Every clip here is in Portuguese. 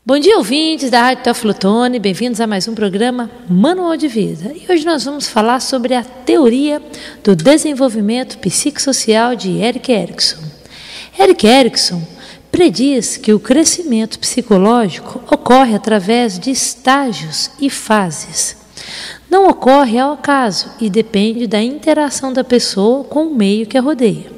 Bom dia, ouvintes da Rádio Teoflotone, bem-vindos a mais um programa Manual de Vida. E hoje nós vamos falar sobre a teoria do desenvolvimento psicossocial de Erik Erikson. Erik Erikson prediz que o crescimento psicológico ocorre através de estágios e fases. Não ocorre ao acaso e depende da interação da pessoa com o meio que a rodeia.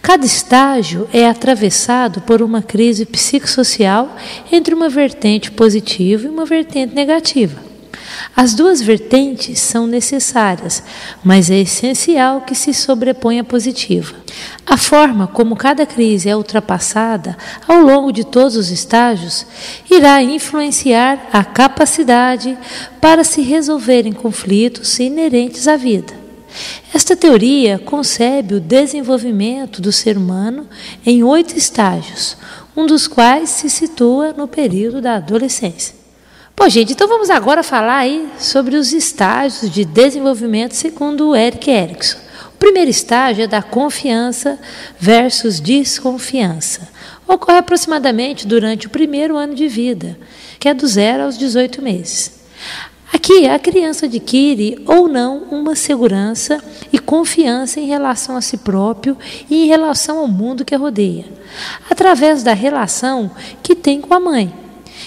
Cada estágio é atravessado por uma crise psicossocial entre uma vertente positiva e uma vertente negativa. As duas vertentes são necessárias, mas é essencial que se sobreponha a positiva. A forma como cada crise é ultrapassada ao longo de todos os estágios irá influenciar a capacidade para se resolverem conflitos inerentes à vida. Esta teoria concebe o desenvolvimento do ser humano em 8 estágios, um dos quais se situa no período da adolescência. Bom, gente, então vamos agora falar aí sobre os estágios de desenvolvimento segundo o Erik Erikson. O primeiro estágio é da confiança versus desconfiança. Ocorre aproximadamente durante o primeiro ano de vida, que é do 0 aos 18 meses. Aqui, a criança adquire ou não uma segurança e confiança em relação a si próprio e em relação ao mundo que a rodeia, através da relação que tem com a mãe.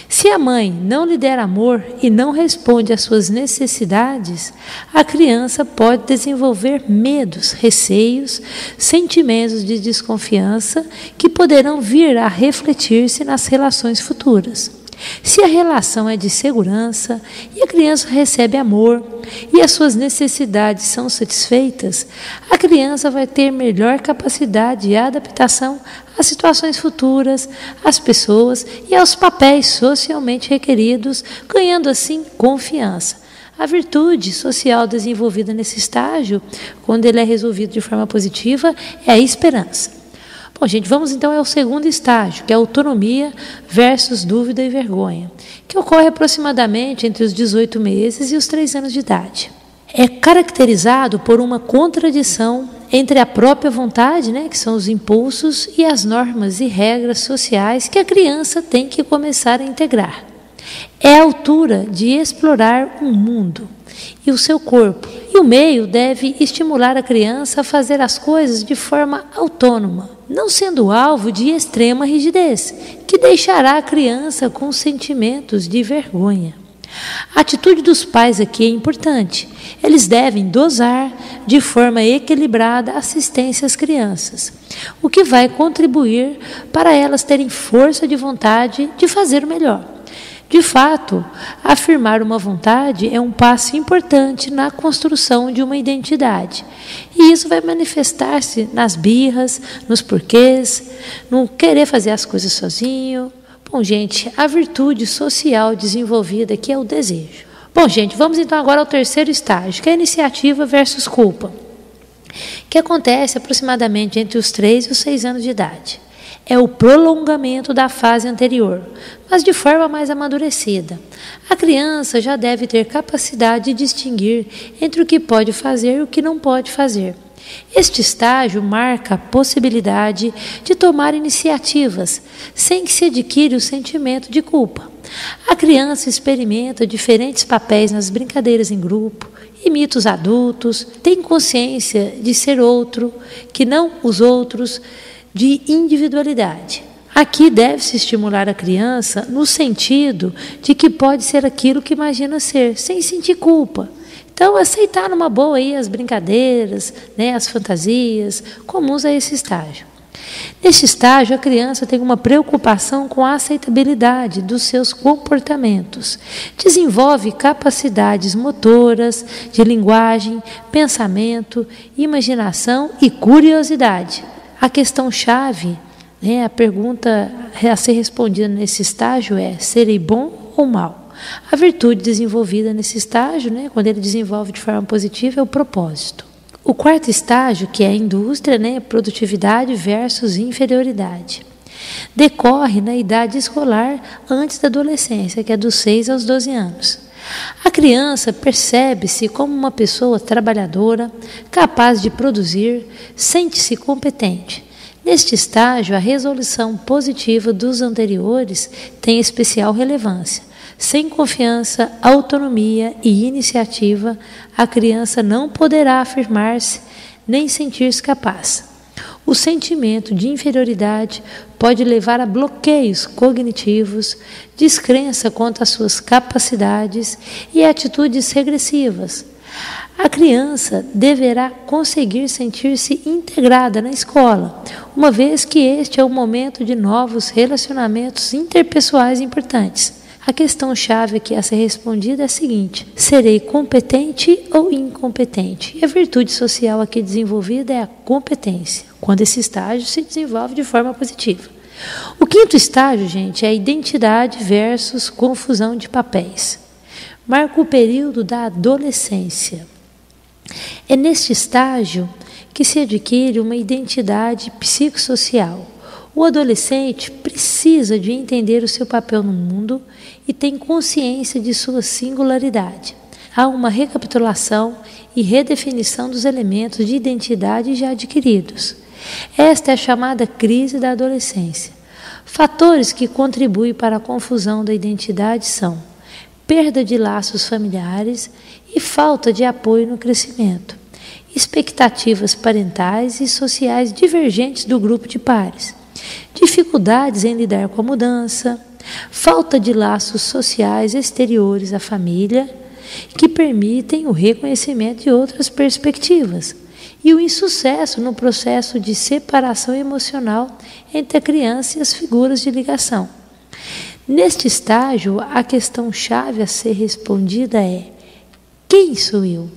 Se a mãe não lhe der amor e não responde às suas necessidades, a criança pode desenvolver medos, receios, sentimentos de desconfiança que poderão vir a refletir-se nas relações futuras. Se a relação é de segurança e a criança recebe amor e as suas necessidades são satisfeitas, a criança vai ter melhor capacidade de adaptação às situações futuras, às pessoas e aos papéis socialmente requeridos, ganhando assim confiança. A virtude social desenvolvida nesse estágio, quando ele é resolvido de forma positiva, é a esperança. Bom, gente, vamos então ao segundo estágio, que é a autonomia versus dúvida e vergonha, que ocorre aproximadamente entre os 18 meses e os 3 anos de idade. É caracterizado por uma contradição entre a própria vontade, que são os impulsos, e as normas e regras sociais que a criança tem que começar a integrar. É a altura de explorar o mundo e o seu corpo, e o meio deve estimular a criança a fazer as coisas de forma autônoma, não sendo alvo de extrema rigidez, que deixará a criança com sentimentos de vergonha. A atitude dos pais aqui é importante. Eles devem dosar de forma equilibrada a assistência às crianças, o que vai contribuir para elas terem força de vontade de fazer o melhor. De fato, afirmar uma vontade é um passo importante na construção de uma identidade. E isso vai manifestar-se nas birras, nos porquês, no querer fazer as coisas sozinho. Bom, gente, a virtude social desenvolvida aqui é o desejo. Bom, gente, vamos então agora ao terceiro estágio, que é a iniciativa versus culpa, que acontece aproximadamente entre os 3 e os 6 anos de idade. É o prolongamento da fase anterior, mas de forma mais amadurecida. A criança já deve ter capacidade de distinguir entre o que pode fazer e o que não pode fazer. Este estágio marca a possibilidade de tomar iniciativas, sem que se adquire o sentimento de culpa. A criança experimenta diferentes papéis nas brincadeiras em grupo, imita os adultos, tem consciência de ser outro, que não os outros, de individualidade. Aqui deve-se estimular a criança no sentido de que pode ser aquilo que imagina ser, sem sentir culpa. Então, aceitar numa boa aí as brincadeiras, as fantasias comuns a esse estágio. Neste estágio, a criança tem uma preocupação com a aceitabilidade dos seus comportamentos. Desenvolve capacidades motoras, de linguagem, pensamento, imaginação e curiosidade. A questão-chave, a pergunta a ser respondida nesse estágio é: serei bom ou mal? A virtude desenvolvida nesse estágio, quando ele desenvolve de forma positiva, é o propósito. O quarto estágio, que é a indústria, produtividade versus inferioridade, decorre na idade escolar antes da adolescência, que é dos 6 aos 12 anos. A criança percebe-se como uma pessoa trabalhadora, capaz de produzir, sente-se competente. Neste estágio, a resolução positiva dos anteriores tem especial relevância. Sem confiança, autonomia e iniciativa, a criança não poderá afirmar-se nem sentir-se capaz. O sentimento de inferioridade pode levar a bloqueios cognitivos, descrença quanto às suas capacidades e atitudes regressivas. A criança deverá conseguir sentir-se integrada na escola, uma vez que este é o momento de novos relacionamentos interpessoais importantes. A questão-chave aqui a ser respondida é a seguinte: serei competente ou incompetente? E a virtude social aqui desenvolvida é a competência, quando esse estágio se desenvolve de forma positiva. O quinto estágio, gente, é a identidade versus confusão de papéis. Marca o período da adolescência. É neste estágio que se adquire uma identidade psicossocial. O adolescente precisa de entender o seu papel no mundo e tem consciência de sua singularidade. Há uma recapitulação e redefinição dos elementos de identidade já adquiridos. Esta é a chamada crise da adolescência. Fatores que contribuem para a confusão da identidade são perda de laços familiares e falta de apoio no crescimento, expectativas parentais e sociais divergentes do grupo de pares, dificuldades em lidar com a mudança, falta de laços sociais exteriores à família que permitem o reconhecimento de outras perspectivas e o insucesso no processo de separação emocional entre a criança e as figuras de ligação. Neste estágio, a questão-chave a ser respondida é: quem sou eu?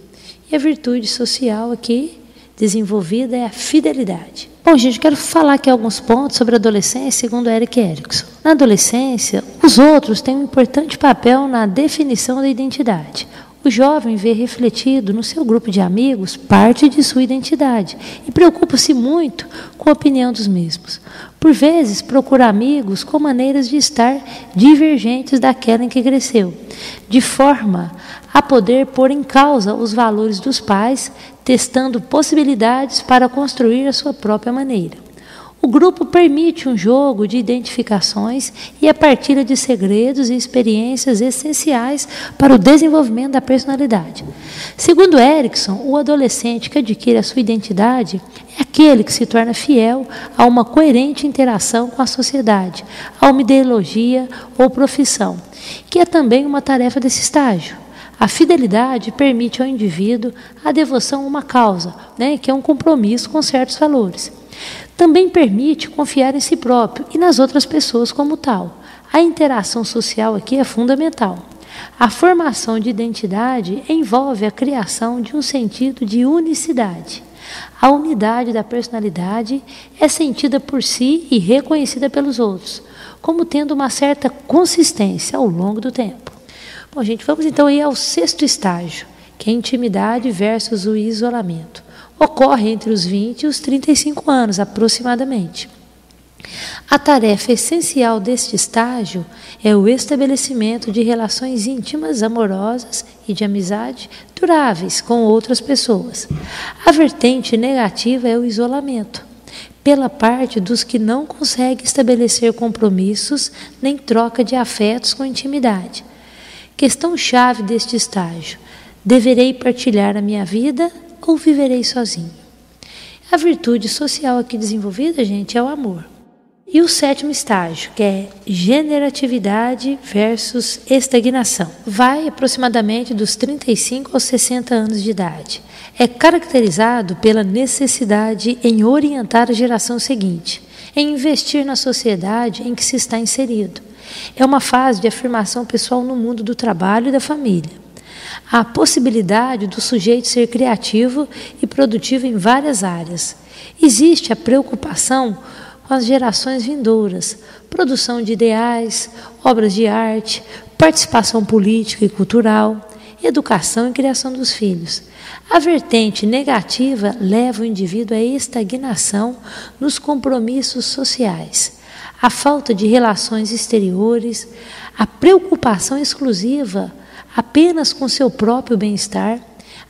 E a virtude social aqui desenvolvida é a fidelidade. Bom, gente, quero falar aqui alguns pontos sobre a adolescência segundo Erik Erikson. Na adolescência, os outros têm um importante papel na definição da identidade. O jovem vê refletido no seu grupo de amigos parte de sua identidade e preocupa-se muito com a opinião dos mesmos. Por vezes, procura amigos com maneiras de estar divergentes daquela em que cresceu, de forma a poder pôr em causa os valores dos pais, testando possibilidades para construir a sua própria maneira. O grupo permite um jogo de identificações e a partilha de segredos e experiências essenciais para o desenvolvimento da personalidade. Segundo Erikson, o adolescente que adquire a sua identidade é aquele que se torna fiel a uma coerente interação com a sociedade, a uma ideologia ou profissão, que é também uma tarefa desse estágio. A fidelidade permite ao indivíduo a devoção a uma causa, que é um compromisso com certos valores. Também permite confiar em si próprio e nas outras pessoas como tal. A interação social aqui é fundamental. A formação de identidade envolve a criação de um sentido de unicidade. A unidade da personalidade é sentida por si e reconhecida pelos outros, como tendo uma certa consistência ao longo do tempo. Bom, gente, vamos então aí ao sexto estágio, que é a intimidade versus o isolamento. Ocorre entre os 20 e os 35 anos, aproximadamente. A tarefa essencial deste estágio é o estabelecimento de relações íntimas, amorosas e de amizade duráveis com outras pessoas. A vertente negativa é o isolamento, pela parte dos que não conseguem estabelecer compromissos nem troca de afetos com intimidade. Questão-chave deste estágio: deverei partilhar a minha vida ou viverei sozinho? A virtude social aqui desenvolvida, gente, é o amor. E o sétimo estágio, que é generatividade versus estagnação, vai aproximadamente dos 35 aos 60 anos de idade. É caracterizado pela necessidade em orientar a geração seguinte, em investir na sociedade em que se está inserido. É uma fase de afirmação pessoal no mundo do trabalho e da família. Há a possibilidade do sujeito ser criativo e produtivo em várias áreas. Existe a preocupação com as gerações vindouras, produção de ideais, obras de arte, participação política e cultural, educação e criação dos filhos. A vertente negativa leva o indivíduo à estagnação nos compromissos sociais, a falta de relações exteriores, a preocupação exclusiva apenas com seu próprio bem-estar,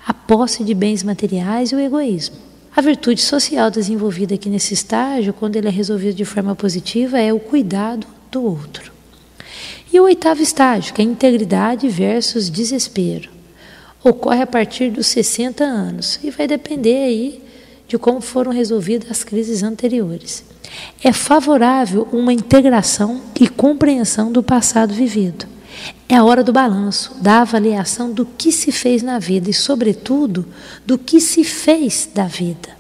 a posse de bens materiais e o egoísmo. A virtude social desenvolvida aqui nesse estágio, quando ele é resolvido de forma positiva, é o cuidado do outro. E o 8º estágio, que é integridade versus desespero, ocorre a partir dos 60 anos e vai depender aí de como foram resolvidas as crises anteriores. É favorável uma integração e compreensão do passado vivido. É a hora do balanço, da avaliação do que se fez na vida e, sobretudo, do que se fez da vida.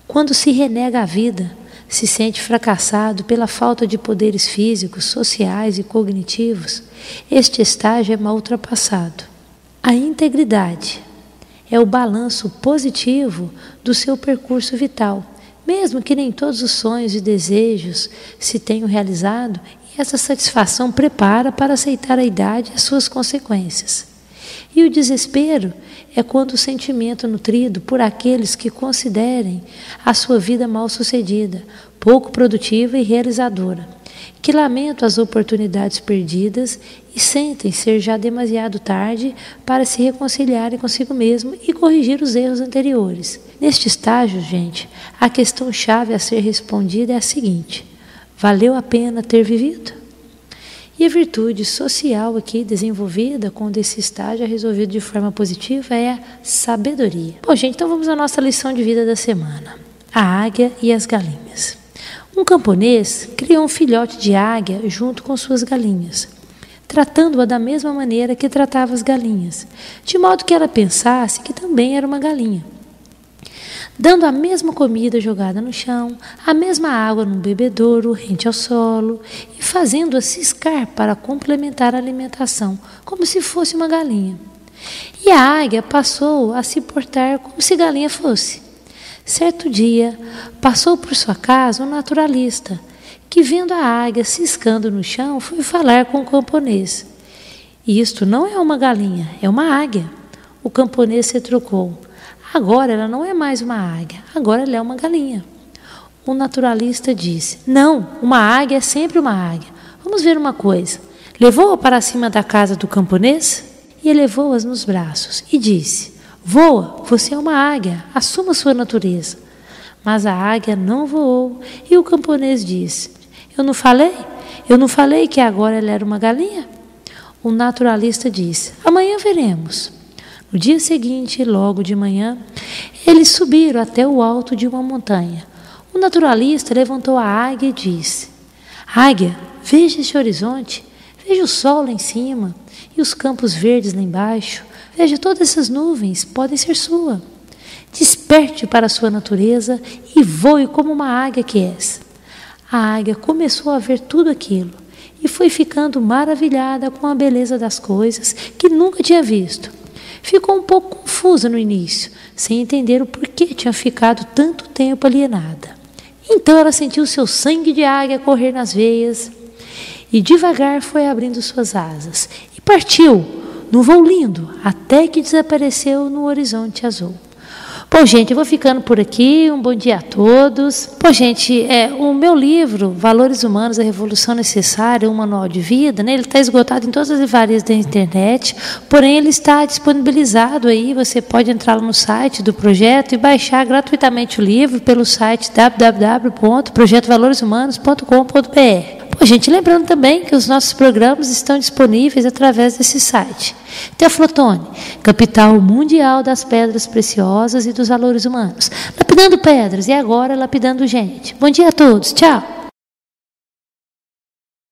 Quando se renega a vida, se sente fracassado pela falta de poderes físicos, sociais e cognitivos, este estágio é mal ultrapassado. A integridade é o balanço positivo do seu percurso vital, mesmo que nem todos os sonhos e desejos se tenham realizado, e essa satisfação prepara para aceitar a idade e as suas consequências. E o desespero é quando o sentimento nutrido por aqueles que considerem a sua vida mal sucedida, pouco produtiva e realizadora, que lamentam as oportunidades perdidas e sentem ser já demasiado tarde para se reconciliarem consigo mesmo e corrigir os erros anteriores. Neste estágio, gente, a questão-chave a ser respondida é a seguinte: valeu a pena ter vivido? E a virtude social aqui desenvolvida quando esse estágio é resolvido de forma positiva é a sabedoria. Bom, gente, então vamos à nossa lição de vida da semana. A águia e as galinhas. Um camponês criou um filhote de águia junto com suas galinhas, tratando-a da mesma maneira que tratava as galinhas, de modo que ela pensasse que também era uma galinha. Dando a mesma comida jogada no chão, a mesma água num bebedouro rente ao solo e fazendo-a ciscar para complementar a alimentação, como se fosse uma galinha. E a águia passou a se portar como se galinha fosse. Certo dia, passou por sua casa um naturalista, que vendo a águia ciscando no chão, foi falar com o camponês. Isto não é uma galinha, é uma águia. O camponês se trocou. Agora ela não é mais uma águia, agora ela é uma galinha. O naturalista disse: não, uma águia é sempre uma águia. Vamos ver uma coisa. Levou-a para cima da casa do camponês e levou-as nos braços e disse: voa, você é uma águia, assuma sua natureza. Mas a águia não voou e o camponês disse: eu não falei que agora ela era uma galinha? O naturalista disse: amanhã veremos. No dia seguinte, logo de manhã, eles subiram até o alto de uma montanha. O naturalista levantou a águia e disse: águia, veja esse horizonte, veja o sol lá em cima e os campos verdes lá embaixo. Veja, todas essas nuvens podem ser sua. Desperte para a sua natureza e voe como uma águia que és. A águia começou a ver tudo aquilo e foi ficando maravilhada com a beleza das coisas que nunca tinha visto. Ficou um pouco confusa no início, sem entender o porquê tinha ficado tanto tempo alienada. Então ela sentiu seu sangue de águia correr nas veias e devagar foi abrindo suas asas e partiu num voo lindo até que desapareceu no horizonte azul. Bom, gente, eu vou ficando por aqui. Um bom dia a todos. Bom, gente, o meu livro, Valores Humanos, a Revolução Necessária, um manual de vida, né, ele está esgotado em todas as livrarias da internet, porém ele está disponibilizado aí, você pode entrar no site do projeto e baixar gratuitamente o livro pelo site www.projetovaloreshumanos.com.br. Bom, gente, lembrando também que os nossos programas estão disponíveis através desse site. Teflotone, capital mundial das pedras preciosas e dos valores humanos. Lapidando pedras e agora lapidando gente. Bom dia a todos. Tchau.